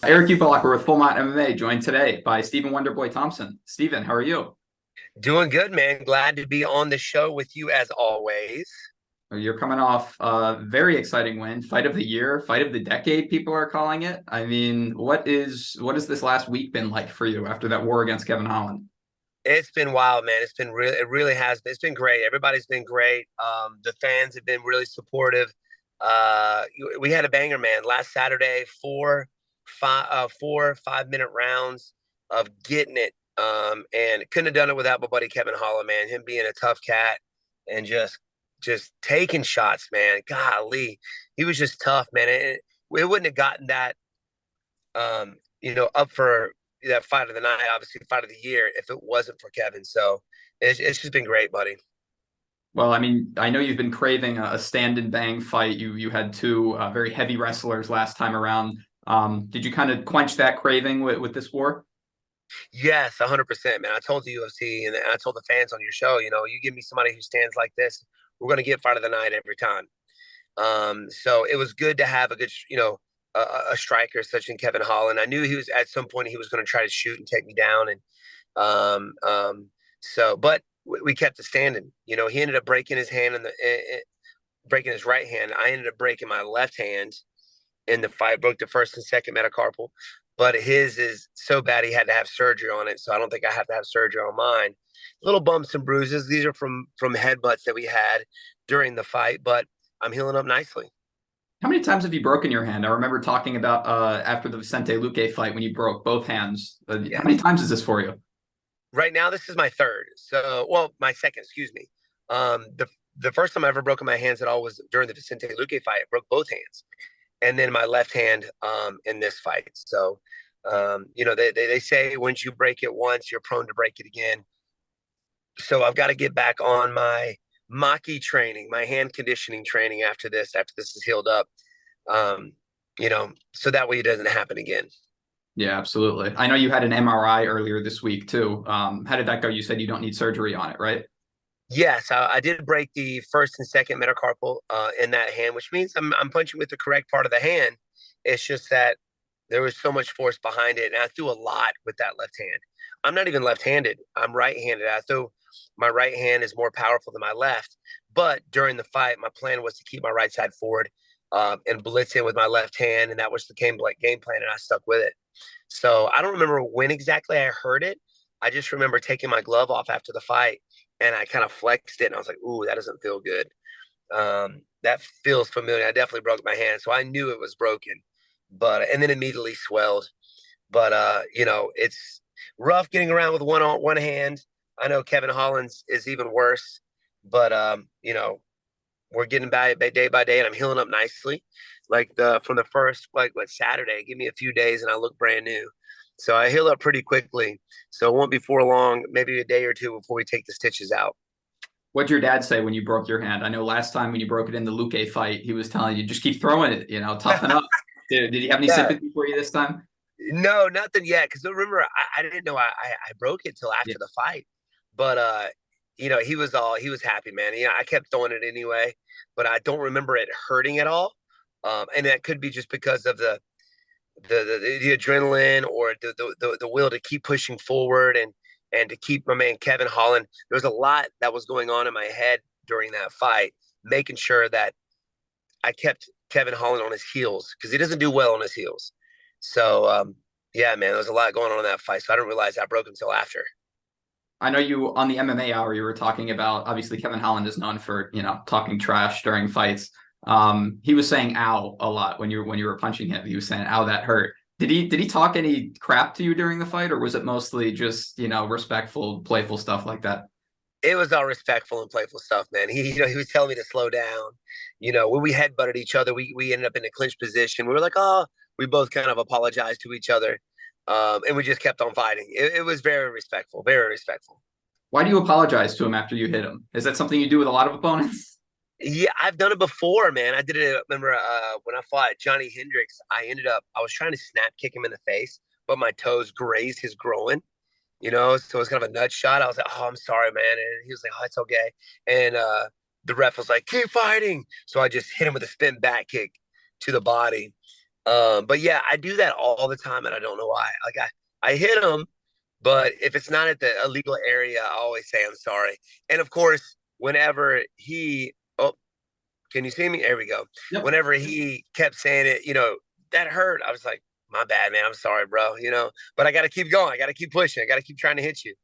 Erik we're with Full Mount MMA, joined today by Stephen Wonderboy Thompson. Stephen, how are you? Doing good, man. Glad to be on the show with you as always. You're coming off a very exciting win, fight of the year, fight of the decade, people are calling it. I mean, what has this last week been like for you after that war against Kevin Holland? It's been wild, man. It's been really, it really has. It's been great. Everybody's been great. The fans have been really supportive. We had a banger, man. Last Saturday, 5-minute rounds of getting it. And couldn't have done it without my buddy Kevin Holland, man. Him being a tough cat and just taking shots, man. Golly, he was just tough, man. It wouldn't have gotten that up for that fight of the night, obviously fight of the year, if it wasn't for Kevin. So it's just been great, buddy. Well, I mean, I know you've been craving a stand and bang fight. You had two very heavy wrestlers last time around. Did you kind of quench that craving with this war? Yes, 100%, man. I told the UFC and I told the fans on your show, you give me somebody who stands like this, we're going to get fight of the night every time. So it was good to have a good, a striker such as Kevin Holland. I knew he was at some point he was going to try to shoot and take me down, and but we kept it standing. He ended up breaking his hand breaking his right hand. I ended up breaking my left hand in the fight. Broke the first and second metacarpal, but his is so bad he had to have surgery on it. So I don't think I have to have surgery on mine. Little bumps and bruises. These are from headbutts that we had during the fight, but I'm healing up nicely. How many times have you broken your hand? I remember talking about after the Vicente Luque fight when you broke both hands. How many Yes. times is this for you? Right now, this is my third. So, well, my second, excuse me. The first time I ever broke my hands at all was during the Vicente Luque fight. I broke both hands, and then my left hand in this fight. So, they say once you break it once, you're prone to break it again. So I've got to get back on my Maki training, my hand conditioning training after this is healed up. Um, so that way it doesn't happen again. Yeah, absolutely. I know you had an MRI earlier this week too. How did that go? You said you don't need surgery on it, right? Yes, I did break the first and second metacarpal in that hand, which means I'm punching with the correct part of the hand. It's just that there was so much force behind it, and I threw a lot with that left hand. I'm not even left-handed. I'm right-handed. I throw my right hand is more powerful than my left. But during the fight, my plan was to keep my right side forward and blitz in with my left hand, and that was the game plan, and I stuck with it. So I don't remember when exactly I heard it. I just remember taking my glove off after the fight and I kind of flexed it and I was like, ooh, that doesn't feel good. That feels familiar. I definitely broke my hand. So I knew it was broken, but, and then immediately swelled. But, it's rough getting around with one hand. I know Kevin Holland's is even worse, but, we're getting by day and I'm healing up nicely. Like from the first, like what Saturday, give me a few days and I look brand new. So I heal up pretty quickly. So it won't be for long, maybe a day or two before we take the stitches out. What'd your dad say when you broke your hand? I know last time when you broke it in the Luque fight, he was telling you just keep throwing it, toughen up. Did he have any Yeah. sympathy for you this time? No, nothing yet. Because remember, I didn't know I broke it till Yeah. after the fight. But he was happy, man. I kept throwing it anyway, but I don't remember it hurting at all. And that could be just because of the adrenaline or the will to keep pushing forward and to keep my man Kevin Holland. There was a lot that was going on in my head during that fight, making sure that I kept Kevin Holland on his heels because he doesn't do well on his heels. So yeah, man, there was a lot going on in that fight. So I didn't realize I broke until after. I know you on the MMA hour you were talking about obviously Kevin Holland is known for, talking trash during fights. He was saying ow a lot when you were punching him. He was saying, ow, that hurt. Did he talk any crap to you during the fight, or was it mostly just, respectful, playful stuff like that? It was all respectful and playful stuff, man. He was telling me to slow down. When we headbutted each other, we ended up in a clinch position. We were like, oh, we both kind of apologized to each other, and we just kept on fighting. It was very respectful, very respectful. Why do you apologize to him after you hit him? Is that something you do with a lot of opponents? Yeah, I've done it before, man. I did it. Remember when I fought Johnny Hendricks? I was trying to snap kick him in the face, but my toes grazed his groin. So it was kind of a nut shot. I was like, "Oh, I'm sorry, man," and he was like, "Oh, it's okay." And the ref was like, "Keep fighting." So I just hit him with a spin back kick to the body, But yeah, I do that all the time, and I don't know why. Like I hit him, but if it's not at the illegal area, I always say I'm sorry. And of course, whenever he, oh, can you see me? There we go. Yep. Whenever he kept saying it, that hurt. I was like, my bad, man. I'm sorry, bro. But I got to keep going. I got to keep pushing. I got to keep trying to hit you.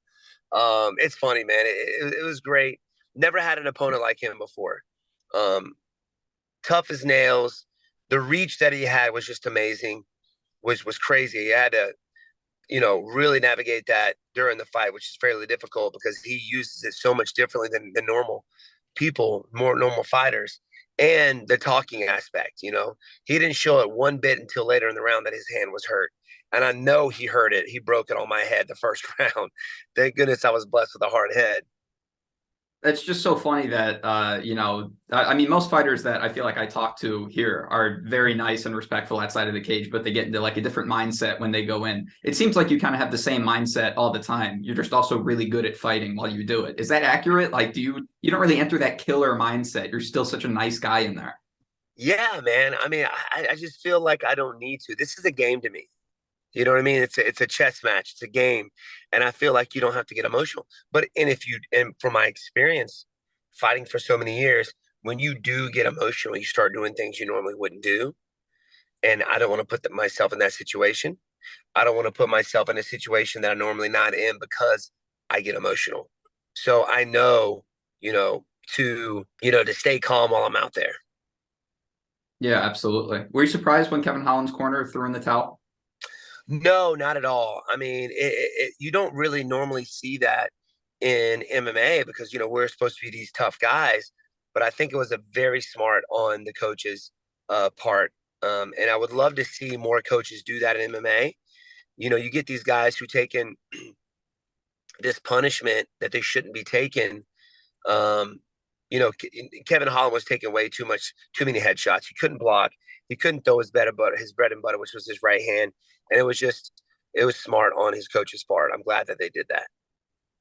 It's funny, man. It was great. Never had an opponent like him before. Um, Tough as nails. The reach that he had was just amazing. Was crazy. He had to, really navigate that during the fight, which is fairly difficult because he uses it so much differently than normal people, more normal fighters. And the talking aspect, he didn't show it one bit until later in the round that his hand was hurt. And I know he heard it. He broke it on my head the first round. Thank goodness I was blessed with a hard head. It's just so funny that I mean, most fighters that I feel like I talk to here are very nice and respectful outside of the cage, but they get into like a different mindset when they go in. It seems like you kind of have the same mindset all the time. You're just also really good at fighting while you do it. Is that accurate? Like, you don't really enter that killer mindset. You're still such a nice guy in there. Yeah, man. I mean, I just feel like I don't need to. This is a game to me. You know what I mean? It's a chess match. It's a game, and I feel like you don't have to get emotional. And from my experience, fighting for so many years, when you do get emotional, you start doing things you normally wouldn't do. And I don't want to put myself in that situation. I don't want to put myself in a situation that I'm normally not in because I get emotional. So I know, to stay calm while I'm out there. Yeah, absolutely. Were you surprised when Kevin Holland's corner threw in the towel? No, not at all. I mean, you don't really normally see that in MMA because we're supposed to be these tough guys. But I think it was a very smart on the coach's part, and I would love to see more coaches do that in MMA. You get these guys who take in this punishment that they shouldn't be taking. Um, Kevin Holland was taking way too many headshots. He couldn't block. He couldn't throw his bread and butter, which was his right hand. And it was smart on his coach's part. I'm glad that they did that.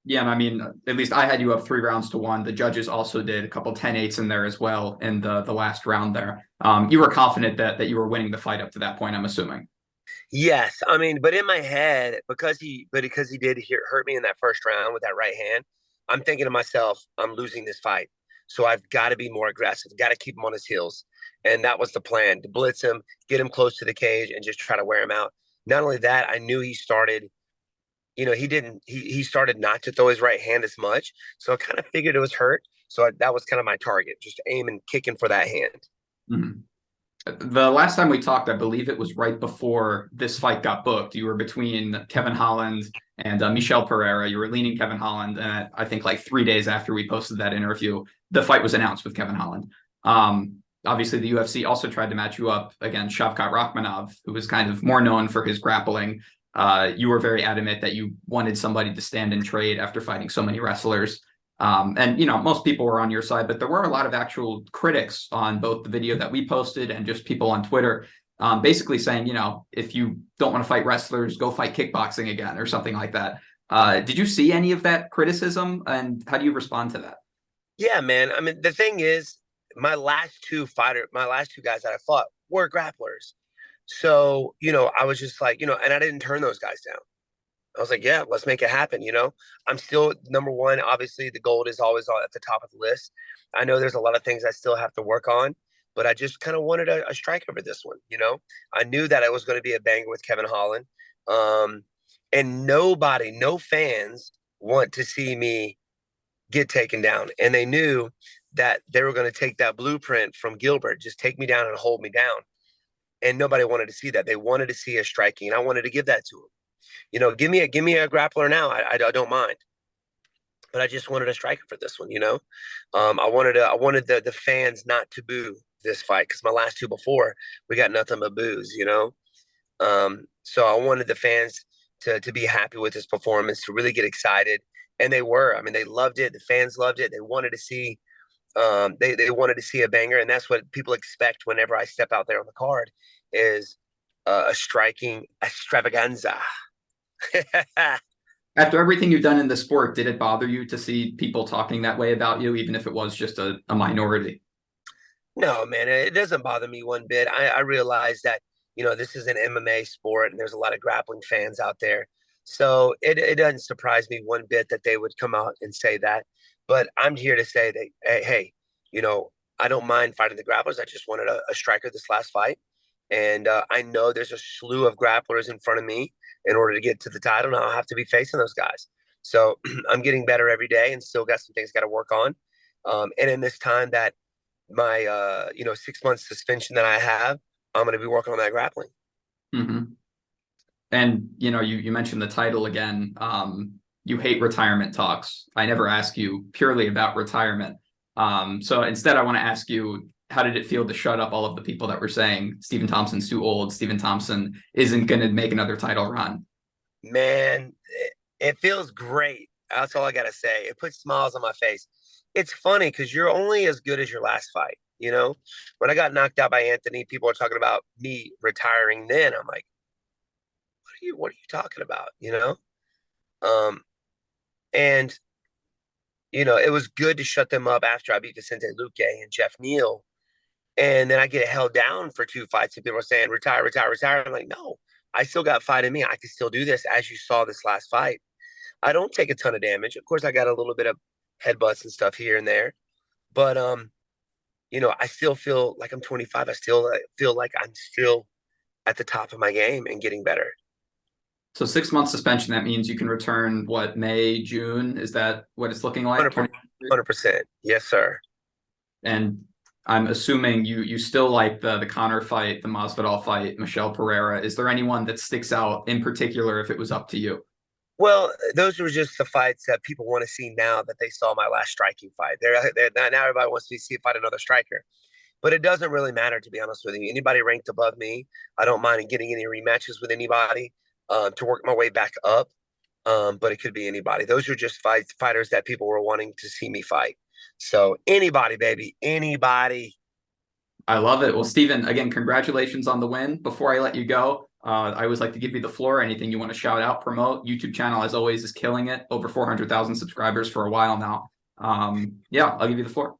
Yeah, and I mean, at least I had you up 3 rounds to 1. The judges also did a couple 10-8s in there as well in the last round there. You were confident that you were winning the fight up to that point, I'm assuming. Yes, I mean, but in my head, because he did hurt me in that first round with that right hand, I'm thinking to myself, I'm losing this fight, so I've got to be more aggressive, got to keep him on his heels, and that was the plan: to blitz him, get him close to the cage, and just try to wear him out. Not only that, I knew he started. He didn't. He started not to throw his right hand as much, so I kind of figured it was hurt. So that was kind of my target, just aiming, kicking for that hand. Mhm. The last time we talked, I believe it was right before this fight got booked. You were between Kevin Holland and Michel Pereira. You were leaning Kevin Holland, and I think like 3 days after we posted that interview, the fight was announced with Kevin Holland. Obviously, the UFC also tried to match you up against Shavkat Rakhmonov, who was kind of more known for his grappling. You were very adamant that you wanted somebody to stand and trade after fighting so many wrestlers. And most people were on your side, but there were a lot of actual critics on both the video that we posted and just people on Twitter, basically saying, if you don't want to fight wrestlers, go fight kickboxing again or something like that. Did you see any of that criticism, and how do you respond to that? Yeah, man. I mean, the thing is, my last two guys that I fought were grapplers. So, I was just like, and I didn't turn those guys down. I was like, yeah, let's make it happen. I'm still number one. Obviously, the gold is always at the top of the list. I know there's a lot of things I still have to work on, but I just kind of wanted a strike over this one. I knew that it was going to be a banger with Kevin Holland. Um, and no fans want to see me get taken down. And they knew that they were going to take that blueprint from Gilbert, just take me down and hold me down. And nobody wanted to see that. They wanted to see a striking, and I wanted to give that to them. Give me a grappler now. I don't mind, but I just wanted a striker for this one. I wanted the fans not to boo this fight because my last two before we got nothing but boos. So I wanted the fans to be happy with this performance, to really get excited, and they were. I mean, they loved it. The fans loved it. They wanted to see. They wanted to see a banger, and that's what people expect whenever I step out there on the card is a striking extravaganza. After everything you've done in the sport, did it bother you to see people talking that way about you, even if it was just a minority? No, man, it doesn't bother me one bit. I realize that, this is an MMA sport and there's a lot of grappling fans out there. So it doesn't surprise me one bit that they would come out and say that. But I'm here to say that, hey, I don't mind fighting the grapplers. I just wanted a striker this last fight. And I know there's a slew of grapplers in front of me in order to get to the title. And I'll have to be facing those guys. So I'm getting better every day and still got some things got to work on. And in this time that my 6 month suspension that I have, I'm going to be working on that grappling. Mm-hmm. And you mentioned the title again. You hate retirement talks. I never ask you purely about retirement. So instead, I want to ask you, how did it feel to shut up all of the people that were saying Stephen Thompson's too old, Stephen Thompson isn't going to make another title run? Man, it feels great. That's all I got to say. It puts smiles on my face. It's funny because you're only as good as your last fight. When I got knocked out by Anthony, people are talking about me retiring then. I'm like, what are you talking about? And it was good to shut them up after I beat Vicente Luque and Jeff Neal. And then I get held down for 2 fights and people are saying, retire, retire, retire. I'm like, no, I still got fight in me. I can still do this. As you saw this last fight, I don't take a ton of damage. Of course, I got a little bit of headbutts and stuff here and there. But, I still feel like I'm 25. I still feel like I'm still at the top of my game and getting better. So 6 month suspension, that means you can return May, June? Is that what it's looking like? 100%. Yes, sir. And I'm assuming you still like the Conor fight, the Masvidal fight, Michelle Pereira. Is there anyone that sticks out in particular if it was up to you? Well, those were just the fights that people want to see now that they saw my last striking fight. Now everybody wants to see fight another striker. But it doesn't really matter, to be honest with you. Anybody ranked above me, I don't mind getting any rematches with anybody to work my way back up. But it could be anybody. Those are just fighters that people were wanting to see me fight. So anybody, baby, anybody. I love it. Well, Stephen, again, congratulations on the win. Before I let you go, I always like to give you the floor. Anything you want to shout out, promote? YouTube channel, as always, is killing it. Over 400,000 subscribers for a while now. I'll give you the floor.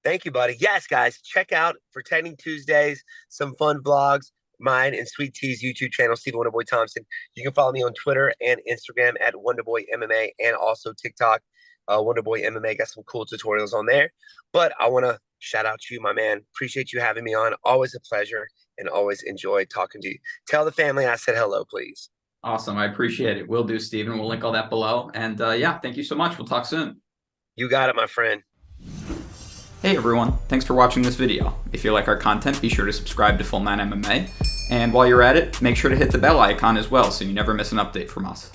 Thank you, buddy. Yes, guys, check out Protecting Tuesdays, some fun vlogs, mine and Sweet T's YouTube channel, Stephen Wonderboy Thompson. You can follow me on Twitter and Instagram at Wonderboy MMA and also TikTok. Wonderboy MMA, got some cool tutorials on there. But I want to shout out to you, my man. Appreciate you having me on. Always a pleasure and always enjoy talking to you. Tell the family I said hello, please. Awesome. I appreciate it. Will do, Stephen. We'll link all that below. And thank you so much. We'll talk soon. You got it, my friend. Hey everyone, thanks for watching this video. If you like our content, be sure to subscribe to Full 9 MMA. And while you're at it, make sure to hit the bell icon as well so you never miss an update from us.